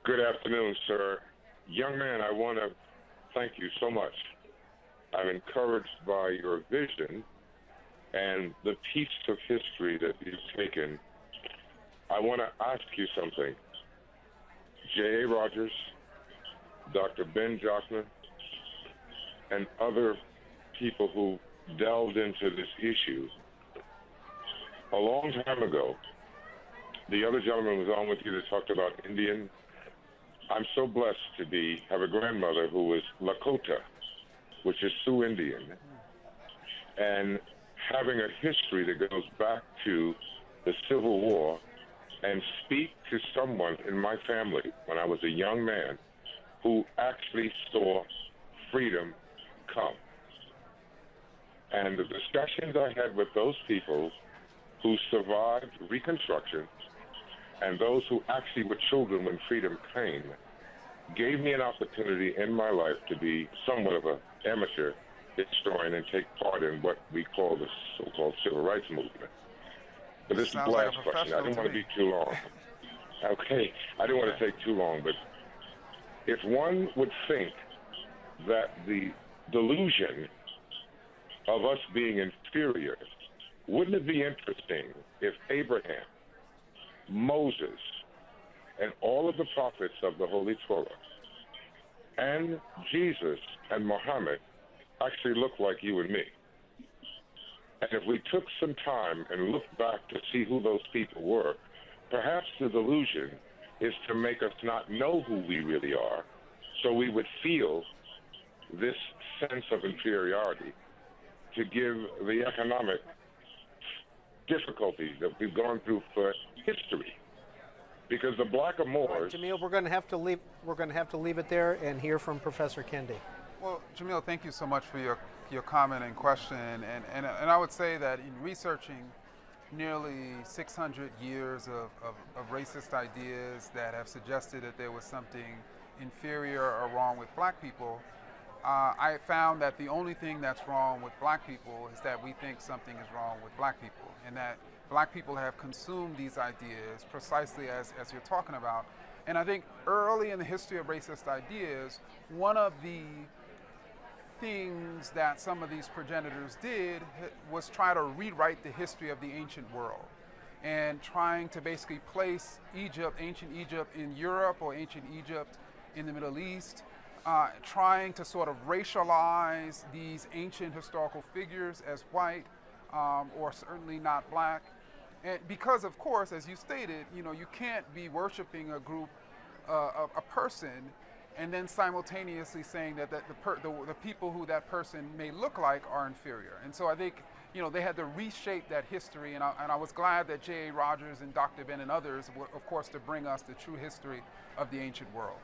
Good afternoon, sir. Young man, I want to thank you so much. I'm encouraged by your vision and the piece of history that you've taken. I want to ask you something. J.A. Rogers, Dr. Ben Jochner, and other people who delved into this issue, a long time ago, the other gentleman was on with you that talked about Indian. I'm so blessed to have a grandmother who was Lakota, which is Sioux Indian, and having a history that goes back to the Civil War, and speak to someone in my family when I was a young man who actually saw freedom come. And the discussions I had with those people who survived Reconstruction and those who actually were children when freedom came gave me an opportunity in my life to be somewhat of an amateur historian and take part in what we call the so-called civil rights movement. But this is the last question. I didn't want to be too long. Okay, I didn't want to take too long, but if one would think that the delusion of us being inferior, wouldn't it be interesting if Abraham, Moses, and all of the prophets of the Holy Torah, and Jesus and Muhammad actually looked like you and me? And if we took some time and looked back to see who those people were, perhaps the delusion is to make us not know who we really are, so we would feel this sense of inferiority to give the economic difficulties that we've gone through for history. Because the Blackamoors... Right, Jamil, we're going to have to leave. We're going to have to leave it there and hear from Professor Kendi. Well, Jamil, thank you so much for your comment and question. And I would say that in researching nearly 600 years of racist ideas that have suggested that there was something inferior or wrong with black people, I found that the only thing that's wrong with black people is that we think something is wrong with black people, and that black people have consumed these ideas precisely as you're talking about. And I think early in the history of racist ideas, one of the things that some of these progenitors did was try to rewrite the history of the ancient world, and trying to basically place ancient Egypt in Europe or ancient Egypt in the Middle East, trying to sort of racialize these ancient historical figures as white or certainly not black. And because, of course, as you stated, you can't be worshiping a group, a person, and then simultaneously saying that the people who that person may look like are inferior. And so I think they had to reshape that history, and I was glad that J.A. Rogers and Dr. Ben and others were, of course, to bring us the true history of the ancient world.